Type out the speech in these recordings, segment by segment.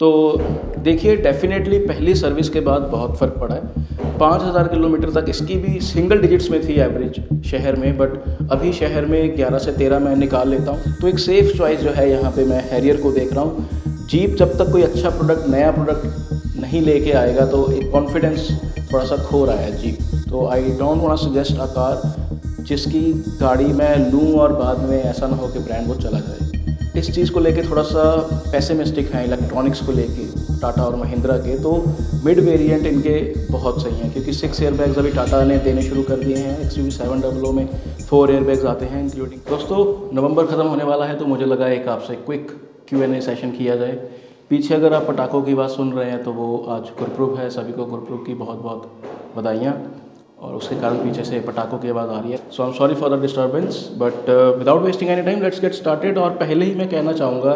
तो देखिए डेफ़िनेटली पहली सर्विस के बाद बहुत फ़र्क पड़ा है। 5000 किलोमीटर तक इसकी भी सिंगल डिजिट्स में थी एवरेज शहर में, बट अभी शहर में 11 से 13 मैं निकाल लेता हूँ। तो एक सेफ़ चॉइस जो है यहाँ पे मैं हैरियर को देख रहा हूँ। जीप जब तक कोई अच्छा प्रोडक्ट, नया प्रोडक्ट नहीं लेके आएगा तो एक कॉन्फिडेंस थोड़ा सा खो रहा है जीप। तो I don't want suggest a car जिसकी गाड़ी मैं लूँ और बाद में ऐसा ना हो कि ब्रांड वो चला जाए। इस चीज़ को लेके थोड़ा सा पेसिमिस्टिक हैं इलेक्ट्रॉनिक्स को लेके टाटा और महिंद्रा के। तो मिड वेरिएंट इनके बहुत सही हैं क्योंकि 6 एयरबैग्स अभी टाटा ने देने शुरू कर दिए हैं। XUV700 में 4 एयरबैग्स आते हैं इंक्लूडिंग। दोस्तों नवंबर ख़त्म होने वाला है तो मुझे लगा एक आपसे क्विक Q&A सेशन किया जाए। पीछे अगर आप पटाखों की बात सुन रहे हैं तो वो आज गुरपुरब है। सभी को गुरपुरब की बहुत बहुत बधाइयाँ। और उसके कारण पीछे से पटाखों की आवाज़ आ रही है। So I am sorry for the disturbance, but without wasting any time let's get started. और पहले ही मैं कहना चाहूँगा,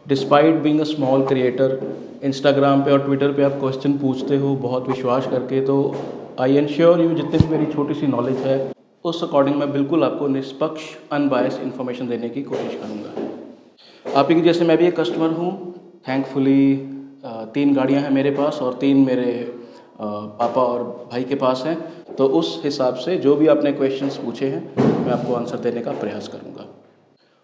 despite being a small creator, Instagram पे और ट्विटर पे आप क्वेश्चन पूछते हो बहुत विश्वास करके, तो आई एंश्योर यू जितनी भी मेरी छोटी सी नॉलेज है उस अकॉर्डिंग मैं बिल्कुल आपको निष्पक्ष अनबायस्ड इन्फॉर्मेशन देने की कोशिश करूँगा। आप ही की जैसे मैं भी एक कस्टमर हूँ। थैंकफुली 3 गाड़ियाँ हैं मेरे पास और 3 मेरे पापा और भाई के पास हैं। तो उस हिसाब से जो भी आपने क्वेश्चंस पूछे हैं मैं आपको आंसर देने का प्रयास करूंगा।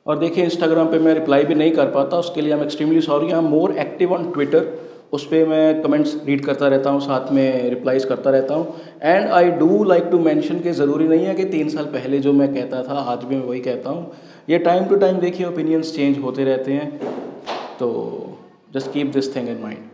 और देखिए इंस्टाग्राम पे मैं रिप्लाई भी नहीं कर पाता, उसके लिए I am extremely sorry. I am more active on Twitter, उस पर मैं कमेंट्स रीड करता रहता हूँ, साथ में रिप्लाईज करता रहता हूँ। And I do like to mention कि ज़रूरी नहीं है कि 3 साल पहले जो मैं कहता था आज भी मैं वही कहता हूँ। ये टाइम टू टाइम देखिए ओपिनियंस चेंज होते रहते हैं, तो just keep this thing in mind.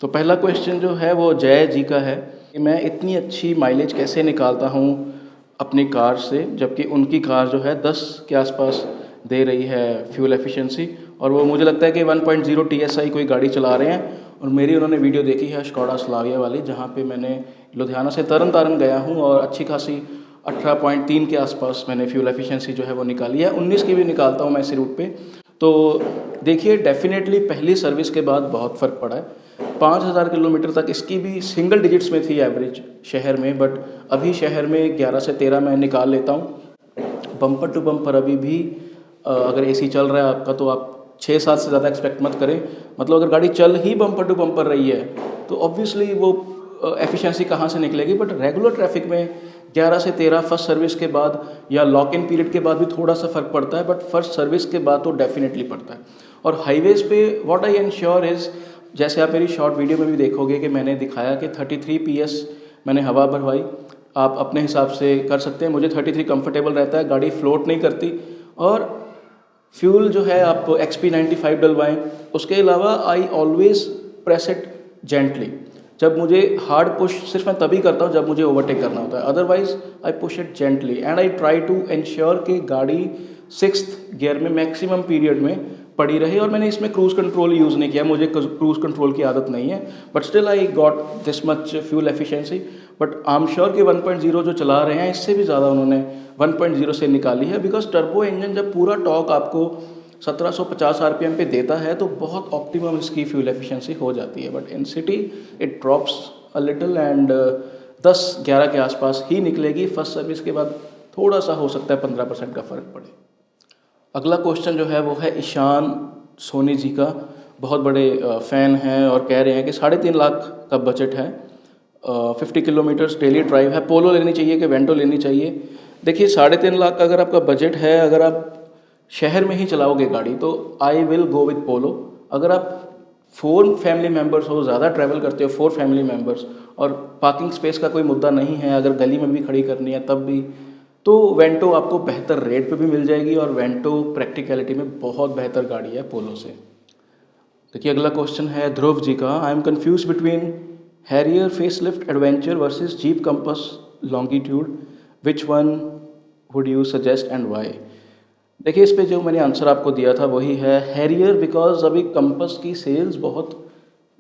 तो पहला क्वेश्चन जो है वो जय जी का है कि मैं इतनी अच्छी माइलेज कैसे निकालता हूँ अपनी कार से, जबकि उनकी कार जो है 10 के आसपास दे रही है फ्यूल एफिशिएंसी। और वो मुझे लगता है कि 1.0 TSI कोई गाड़ी चला रहे हैं। और मेरी उन्होंने वीडियो देखी है स्कोडा स्लाविया वाली, जहाँ पे मैंने लुधियाना से तरन तारण गया हूँ और अच्छी खासी 18.3 के आसपास मैंने फ्यूल एफिशिएंसी जो है वो निकाली है। 19 की भी निकालता हूँ मैं इसी रूट पे। तो देखिए डेफिनेटली पहली सर्विस के बाद बहुत फ़र्क पड़ा है। 5000 किलोमीटर तक इसकी भी सिंगल डिजिट्स में थी एवरेज शहर में, बट अभी शहर में 11 से 13 मैं निकाल लेता हूँ। बम्पर टू बम्पर अभी भी अगर AC चल रहा है आपका तो आप 6-7 से ज़्यादा एक्सपेक्ट मत करें। मतलब अगर गाड़ी चल ही बम्पर टू बम्पर रही है तो ऑब्वियसली वो एफिशिएंसी कहाँ से निकलेगी। बट रेगुलर ट्रैफिक में 11 से 13 फर्स्ट सर्विस के बाद या लॉक इन पीरियड के बाद भी थोड़ा सा फ़र्क पड़ता है, बट फर्स्ट सर्विस के बाद तो डेफिनेटली पड़ता है। और हाईवेज़ पे व्हाट आई एंश्योर इज़, जैसे आप मेरी शॉर्ट वीडियो में भी देखोगे कि मैंने दिखाया कि 33 PS मैंने हवा भरवाई। आप अपने हिसाब से कर सकते हैं, मुझे 33 कंफर्टेबल रहता है, गाड़ी फ्लोट नहीं करती। और फ्यूल जो है आप XP95 डलवाएं। उसके अलावा I always press it gently. जब मुझे हार्ड पुश सिर्फ मैं तभी करता हूँ जब मुझे ओवरटेक करना होता है, otherwise I push it gently and I try to ensure कि गाड़ी 6th गियर में मैक्सिमम पीरियड में पड़ी रही। और मैंने इसमें क्रूज़ कंट्रोल यूज़ नहीं किया, मुझे क्रूज़ कंट्रोल की आदत नहीं है, but still I got this much fuel efficiency. But I am sure कि 1.0 जो चला रहे हैं इससे भी ज़्यादा उन्होंने 1.0 से निकाली है, बिकॉज टर्बो इंजन जब पूरा टॉर्क आपको 1750 RPM पे देता है तो बहुत ऑप्टिमम इसकी फ्यूल एफिशिएंसी हो जाती है। But in city it drops a little and 10-11 के आसपास ही निकलेगी। फर्स्ट सर्विस के बाद थोड़ा सा हो सकता है 15% का फ़र्क पड़े। अगला क्वेश्चन जो है वो है ईशान सोनी जी का, बहुत बड़े फ़ैन हैं और कह रहे हैं कि 3.5 लाख का बजट है, 50 किलोमीटर्स डेली ड्राइव है, पोलो लेनी चाहिए कि वेंटो लेनी चाहिए। देखिए 3.5 लाख का अगर आपका बजट है, अगर आप शहर में ही चलाओगे गाड़ी तो आई विल गो विद पोलो। अगर आप 4 फैमिली मेम्बर्स हो, ज़्यादा ट्रैवल करते हो, 4 फैमिली मेम्बर्स, और पार्किंग स्पेस का कोई मुद्दा नहीं है, अगर गली में भी खड़ी करनी है तब भी, तो वेंटो आपको बेहतर रेट पे भी मिल जाएगी। और वेंटो प्रैक्टिकलिटी में बहुत बेहतर गाड़ी है पोलो से। देखिए अगला क्वेश्चन है ध्रुव जी का, I am confuse between Harrier facelift adventure versus Jeep Compass longitude, which one would you suggest and why. देखिए इस पे जो मैंने आंसर आपको दिया था वही है हैरियर, बिकॉज अभी कंपस की सेल्स बहुत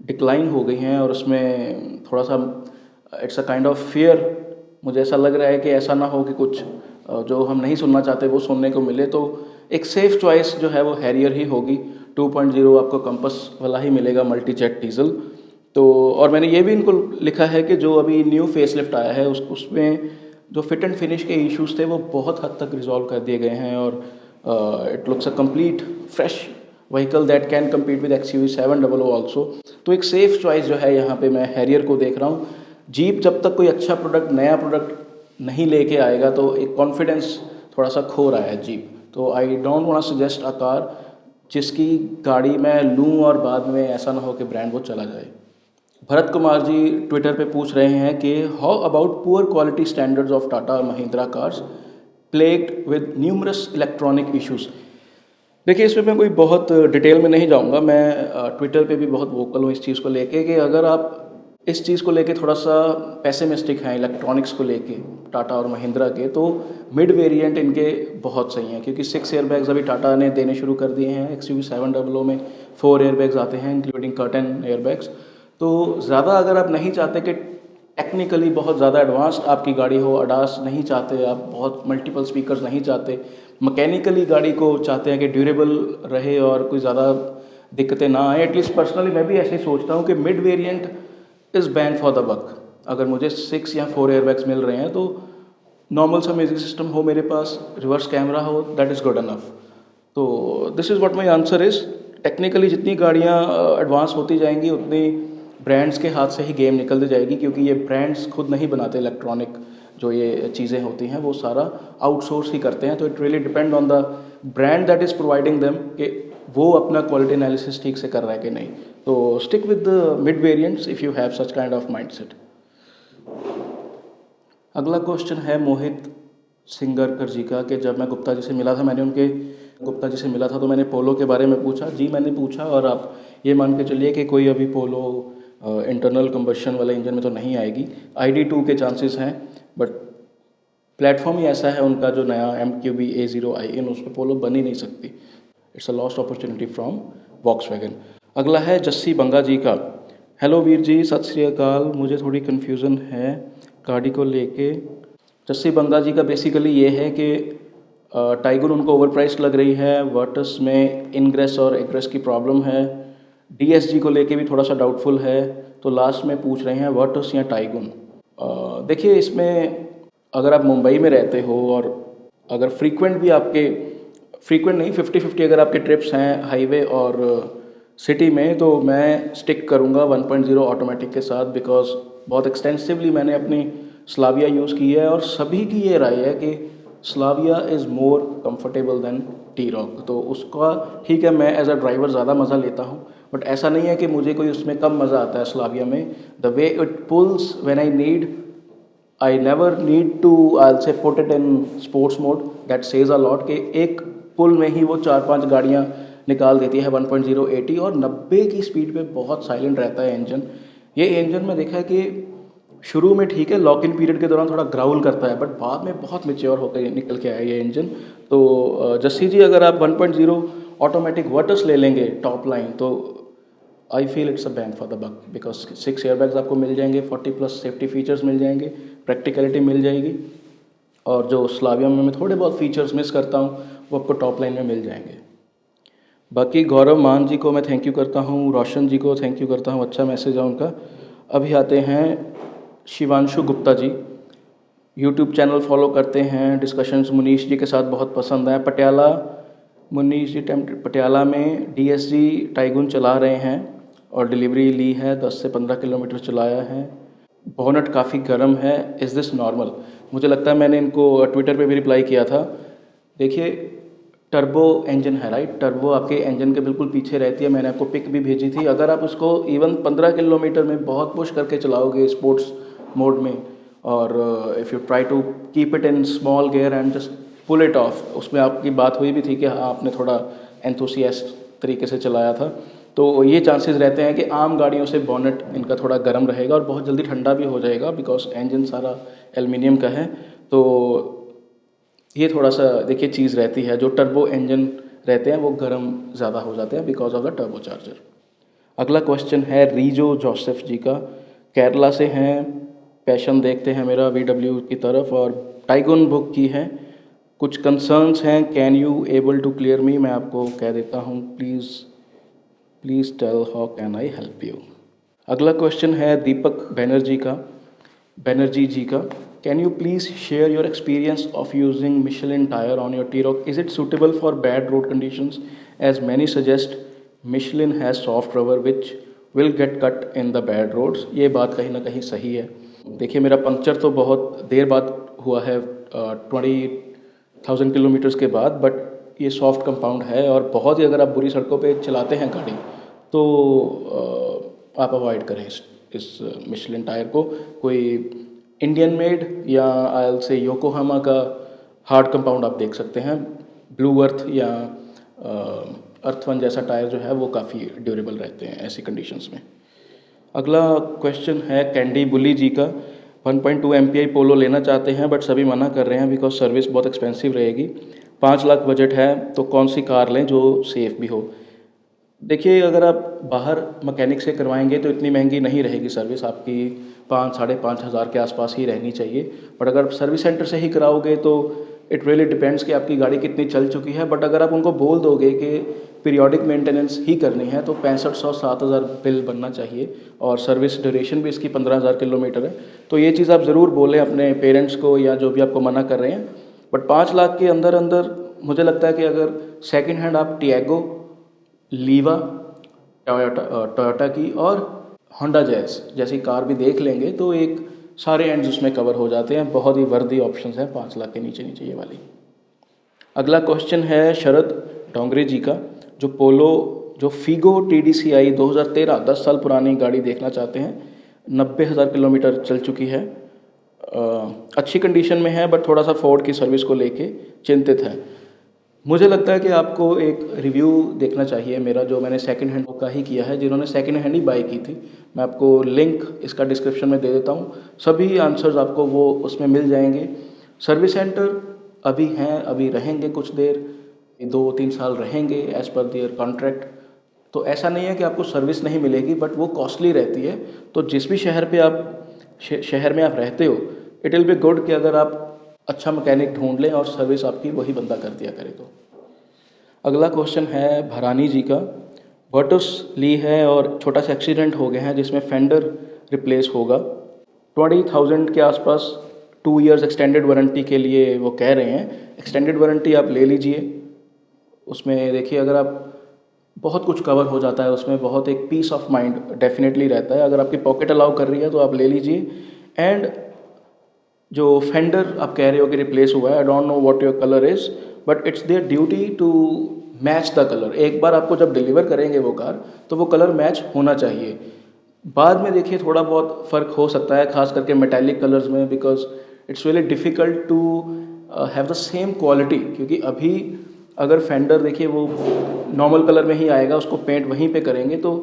डिक्लाइन हो गई हैं और उसमें थोड़ा सा it's a kind of fear. मुझे ऐसा लग रहा है कि ऐसा ना हो कि कुछ जो हम नहीं सुनना चाहते वो सुनने को मिले। तो एक सेफ़ चॉइस जो है वो हैरियर ही होगी। 2.0 आपको कंपस वाला ही मिलेगा, मल्टी जेट डीजल। तो और मैंने ये भी इनको लिखा है कि जो अभी न्यू फेसलिफ्ट आया है उसमें जो फिट एंड फिनिश के इश्यूज़ थे वो बहुत हद तक रिजॉल्व कर दिए गए हैं और it looks a complete fresh vehicle that can compete with XUV700 also. तो एक सेफ चॉइस जो है यहाँ पे मैं हैरियर को देख रहा हूँ। जीप जब तक कोई अच्छा प्रोडक्ट, नया प्रोडक्ट नहीं लेके आएगा तो एक कॉन्फिडेंस थोड़ा सा खो रहा है जीप। तो I don't want suggest a car जिसकी गाड़ी मैं लूँ और बाद में ऐसा ना हो कि ब्रांड वो चला जाए। भरत कुमार जी ट्विटर पे पूछ रहे हैं कि how about poor quality standards of Tata Mahindra cars plagued with numerous electronic issues. देखिए, इसमें मैं कोई बहुत डिटेल में नहीं जाऊंगा। मैं ट्विटर पे भी बहुत वोकल हूँ इस चीज़ को लेके कि अगर आप इस चीज़ को लेके थोड़ा सा पेसिमिस्टिक हैं इलेक्ट्रॉनिक्स को लेके टाटा और महिंद्रा के, तो मिड वेरिएंट इनके बहुत सही हैं क्योंकि 6 एयरबैग्स अभी टाटा ने देने शुरू कर दिए हैं। XUV700 में 4 एयरबैग्स आते हैं इंक्लूडिंग कर्टन एयरबैग्स। तो ज़्यादा अगर आप नहीं चाहते कि टेक्निकली बहुत ज़्यादा एडवांस्ड आपकी गाड़ी हो, अडास नहीं चाहते आप, बहुत मल्टीपल स्पीकर्स नहीं चाहते, मैकेनिकली गाड़ी को चाहते हैं कि ड्यूरेबल रहे और कोई ज़्यादा दिक्कतें ना आए, एटलीस्ट पर्सनली मैं भी ऐसे ही सोचता हूँ कि mid variant is bang for the buck. अगर मुझे 6 या 4 एयरबैग्स मिल रहे हैं तो नॉर्मल सा म्यूजिक सिस्टम हो मेरे पास, रिवर्स कैमरा हो, दैट इज़ गुड इनफ। तो this is what my answer is. Technically जितनी गाड़ियाँ एडवांस होती जाएंगी उतनी ब्रांड्स के हाथ से ही गेम निकलती जाएगी क्योंकि ये ब्रांड्स खुद नहीं बनाते इलेक्ट्रॉनिक जो ये चीज़ें होती हैं, वो सारा आउटसोर्स ही करते हैं। तो it really depend on the brand that is providing them कि वो अपना क्वालिटी एनालिसिस ठीक से कर रहा है कि नहीं। तो stick with the mid variants if you have such kind of mindset. अगला क्वेश्चन है मोहित सिंगरकर जी का कि जब मैं गुप्ता जी से मिला था, गुप्ता जी से मिला था तो मैंने पोलो के बारे में पूछा। जी मैंने पूछा, और आप ये मान के चलिए कि कोई अभी पोलो इंटरनल कंबशन वाले इंजन में तो नहीं आएगी। ID2 के चांसेस हैं, बट प्लेटफॉर्म ही ऐसा है उनका जो नया MQB A0i उस पर पोलो बन ही नहीं सकती। It's a lost opportunity from Volkswagen. अगला है जस्सी बंगा जी का। हेलो वीर जी, सत श्री अकाल। मुझे थोड़ी कन्फ्यूज़न है गाड़ी को लेके। जस्सी बंगा जी का बेसिकली ये है कि टाइगन उनको ओवर प्राइस लग रही है, वर्टस में इनग्रेस और एग्रेस की प्रॉब्लम है, DSG को लेके भी थोड़ा सा डाउटफुल है, तो लास्ट में पूछ रहे हैं वर्टस या टाइगन। देखिए, इसमें अगर आप मुंबई में रहते हो और अगर फ्रीक्वेंट नहीं 50-50 अगर आपके ट्रिप्स हैं हाईवे और सिटी में, तो मैं स्टिक करूँगा 1.0 ऑटोमेटिक के साथ, बिकॉज बहुत एक्सटेंसिवली मैंने अपनी स्लाविया यूज़ की है और सभी की ये राय है कि Slavia is more comfortable than T-Roc। तो उसका ठीक है, मैं एज अ ड्राइवर ज़्यादा मज़ा लेता हूँ, बट ऐसा नहीं है कि मुझे कोई उसमें कम मज़ा आता है स्लाविया में। The way it pulls when I never need to I say put it in sports mode, that says a lot कि एक पुल में ही वो 4-5 गाड़ियाँ निकाल देती है 1.0 80 और 90 की स्पीड पे बहुत साइलेंट रहता है इंजन। ये इंजन में देखा है कि शुरू में ठीक है, लॉक इन पीरियड के दौरान थोड़ा ग्राउल करता है, बट बाद में बहुत मैच्योर होकर निकल के आया ये इंजन। तो जस्सी जी, अगर आप 1.0 ऑटोमेटिक वर्टस ले लेंगे टॉप लाइन, तो I feel it's a bang for the buck, because 6 airbags आपको मिल जाएंगे, 40+ सेफ्टी फीचर्स मिल जाएंगे, प्रैक्टिकलिटी मिल जाएगी, और जो स्लाविया में मैं थोड़े बहुत फीचर्स मिस करता हूँ वो आपको टॉप लाइन में मिल जाएंगे। बाकी गौरव मान जी को मैं थैंक यू करता हूँ, रोशन जी को थैंक यू करता हूँ, अच्छा मैसेज है उनका। अभी आते हैं Shivanshu Gupta ji, YouTube channel follow करते हैं, डिस्कशंस मुनीश जी के साथ बहुत पसंद है। पटियाला मुनीश जी पटियाला में DSG टाइगुन चला रहे हैं और डिलीवरी ली है, 10 से 15 किलोमीटर चलाया है। बोनट काफ़ी गर्म है, इज़ दिस नॉर्मल? मुझे लगता है मैंने इनको ट्विटर पे भी रिप्लाई किया था। देखिए, टर्बो इंजन है, राइट? टर्बो आपके इंजन के बिल्कुल पीछे रहती है, मैंने आपको पिक भी भेजी थी। अगर आप उसको इवन 15 किलोमीटर में बहुत पुश करके चलाओगे स्पोर्ट्स मोड में, और if you try to keep it in small gear and just pull it off, उसमें आपकी बात हुई भी थी कि हाँ आपने थोड़ा एंथुसियास्ट तरीके से चलाया था, तो ये चांसेस रहते हैं कि आम गाड़ियों से बोनेट इनका थोड़ा गर्म रहेगा और बहुत जल्दी ठंडा भी हो जाएगा, बिकॉज इंजन सारा एल्युमिनियम का है। तो ये थोड़ा सा देखिए चीज़ रहती है, जो टर्बो इंजन रहते हैं वो गर्म ज़्यादा हो जाते हैं because of the turbo charger. अगला क्वेश्चन है रीजो जोसेफ जी का, केरला से हैं, पैशन देखते हैं मेरा VW की तरफ और टाइगन बुक की है, कुछ कंसर्न्स हैं, can you able to clear me? मैं आपको कह देता हूँ, please tell how can I help you. अगला क्वेश्चन है दीपक बैनर्जी जी का, can you please share your experience of using Michelin tyre on your T-Roc? Is it suitable for bad road conditions as many suggest Michelin has soft rubber which will get cut in the bad roads. ये बात कहीं ना कहीं सही है। देखिए मेरा puncture तो बहुत देर बाद हुआ है, 20,000 किलोमीटर्स के बाद, बट ये सॉफ्ट कंपाउंड है और बहुत ही अगर आप बुरी सड़कों पे चलाते हैं गाड़ी तो आप अवॉइड करें इस मिशलिन टायर को। कोई इंडियन मेड या आयल से योकोहामा का हार्ड कंपाउंड आप देख सकते हैं। ब्लू अर्थ या अर्थवन जैसा टायर जो है वो काफ़ी ड्यूरेबल रहते हैं ऐसी कंडीशंस में। अगला क्वेश्चन है कैंडी बुली जी का। 1.2 MPI पोलो लेना चाहते हैं बट सभी मना कर रहे हैं बिकॉज सर्विस बहुत एक्सपेंसिव रहेगी। 5 लाख बजट है तो कौन सी कार लें जो सेफ़ भी हो। देखिए अगर आप बाहर मैकेनिक से करवाएंगे तो इतनी महंगी नहीं रहेगी सर्विस, आपकी 5-5.5 हज़ार के आसपास ही रहनी चाहिए। बट अगर सर्विस सेंटर से ही कराओगे तो इट रियली डिपेंड्स कि आपकी गाड़ी कितनी चल चुकी है। बट अगर आप उनको बोल दोगे कि पीरियोडिक मेंटेनेंस ही करनी है तो 6500-7000 बिल बनना चाहिए और सर्विस ड्यूरेशन भी इसकी 15,000 किलोमीटर है। तो ये चीज़ आप ज़रूर बोलें अपने पेरेंट्स को या जो भी आपको मना कर रहे हैं। बट 5 लाख के अंदर अंदर मुझे लगता है कि अगर सेकेंड हैंड आप टियागो, लीवा, टोयोटा की और होंडा जैज़ जैसी कार भी देख लेंगे तो एक सारे एंड्स उसमें कवर हो जाते हैं। बहुत ही वर्दी ऑप्शंस हैं 5 लाख के नीचे नीचे ये वाली। अगला क्वेश्चन है शरद डोंगरे जी का, जो पोलो जो फीगो TDCI 2013 10 साल पुरानी गाड़ी देखना चाहते हैं। 90,000 किलोमीटर चल चुकी है, अच्छी कंडीशन में है बट थोड़ा सा फोर्ड की सर्विस को लेके चिंतित है। मुझे लगता है कि आपको एक रिव्यू देखना चाहिए मेरा, जो मैंने सेकंड हैंड का ही किया है, जिन्होंने सेकंड हैंड ही बाई की थी। मैं आपको लिंक इसका डिस्क्रिप्शन में दे देता हूँ, सभी आंसर्स आपको वो उसमें मिल जाएंगे। सर्विस सेंटर अभी हैं, अभी रहेंगे कुछ देर, 2-3 साल रहेंगे एज़ पर देयर कॉन्ट्रैक्ट। तो ऐसा नहीं है कि आपको सर्विस नहीं मिलेगी बट वो कॉस्टली रहती है। तो जिस भी शहर में आप रहते हो इट विल बी गुड कि अगर आप अच्छा मैकेनिक ढूंढ लें और सर्विस आपकी वही बंदा कर दिया करे। तो अगला क्वेश्चन है भरानी जी का। वर्टस ली है और छोटा सा एक्सीडेंट हो गया है जिसमें फेंडर रिप्लेस होगा। 20,000 के आसपास 2 इयर्स एक्सटेंडेड वारंटी के लिए वो कह रहे हैं। एक्सटेंडेड वारंटी आप ले लीजिए, उसमें देखिए अगर आप बहुत कुछ कवर हो जाता है उसमें, बहुत एक पीस ऑफ माइंड डेफिनेटली रहता है। अगर आपकी पॉकेट अलाउ कर रही है तो आप ले लीजिए। एंड जो फेंडर आप कह रहे हो कि रिप्लेस हुआ है, I don't know what your colour is but it's their duty to match the colour. एक बार आपको जब डिलीवर करेंगे वो कार तो वो कलर मैच होना चाहिए। बाद में देखिए थोड़ा बहुत फ़र्क हो सकता है, खास करके मेटालिक कलर्स में, because it's really difficult to have the same quality. क्योंकि अभी अगर फेंडर देखिए वो नॉर्मल कलर में ही आएगा, उसको पेंट वहीं पे करेंगे तो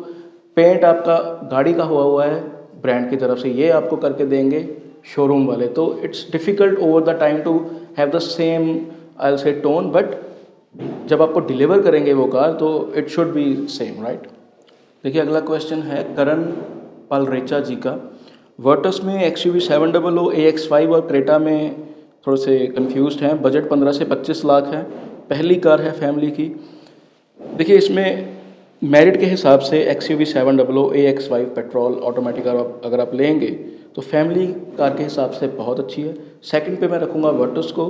पेंट आपका गाड़ी का हुआ है ब्रांड की तरफ से, ये आपको करके देंगे शोरूम वाले। तो it's difficult over the time to have the same I will say tone, but जब आपको डिलीवर करेंगे वो कार तो it should be same, right. देखिए अगला क्वेश्चन है करण पालरेचा जी का। वर्टस में XUV 700 AX5 और क्रेटा में थोड़े से कंफ्यूज्ड हैं। बजट 15 से 25 लाख है, पहली कार है फैमिली की। देखिए इसमें मेरिट के हिसाब से XUV 700 AX5 पेट्रोल ऑटोमेटिक अगर आप लेंगे तो फैमिली कार के हिसाब से बहुत अच्छी है। सेकंड पे मैं रखूँगा वर्टस को।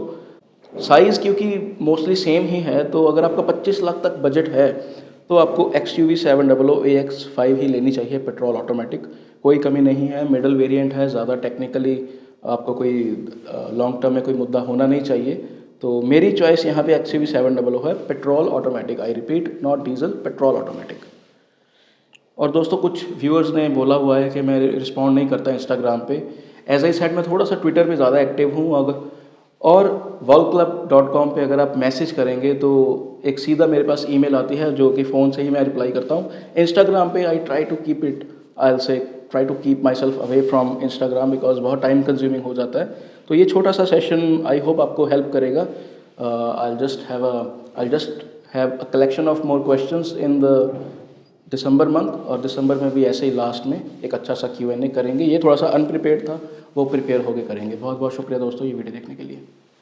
साइज़ क्योंकि मोस्टली सेम ही है, तो अगर आपका 25 लाख तक बजट है तो आपको XUV 700 AX5 ही लेनी चाहिए पेट्रोल ऑटोमेटिक। कोई कमी नहीं है, मिडल वेरिएंट है, ज़्यादा टेक्निकली आपको कोई लॉन्ग टर्म में कोई मुद्दा होना नहीं चाहिए। तो मेरी चॉइस यहाँ पे XUV 700 है, petrol automatic. I repeat, not diesel, petrol automatic. और दोस्तों कुछ व्यूअर्स ने बोला हुआ है कि मैं रिस्पॉन्ड नहीं करता इंस्टाग्राम पे। एज आई सेड मैं थोड़ा सा ट्विटर पे ज़्यादा एक्टिव हूँ। अगर और volclub.com पे अगर आप मैसेज करेंगे तो एक सीधा मेरे पास ईमेल आती है जो कि फ़ोन से ही मैं रिप्लाई करता हूँ। इंस्टाग्राम पे I try to keep it, I will say try to keep myself away from Instagram because बहुत टाइम कंज्यूमिंग हो जाता है। तो ये छोटा सा सेशन आई होप आपको हेल्प करेगा। I just have a collection of more questions in the December month, और दिसंबर में भी ऐसे ही लास्ट में एक अच्छा सा Q&A करेंगे। ये थोड़ा सा अनप्रिपेयर्ड था, वो प्रिपेयर होके करेंगे। बहुत बहुत शुक्रिया दोस्तों ये वीडियो देखने के लिए।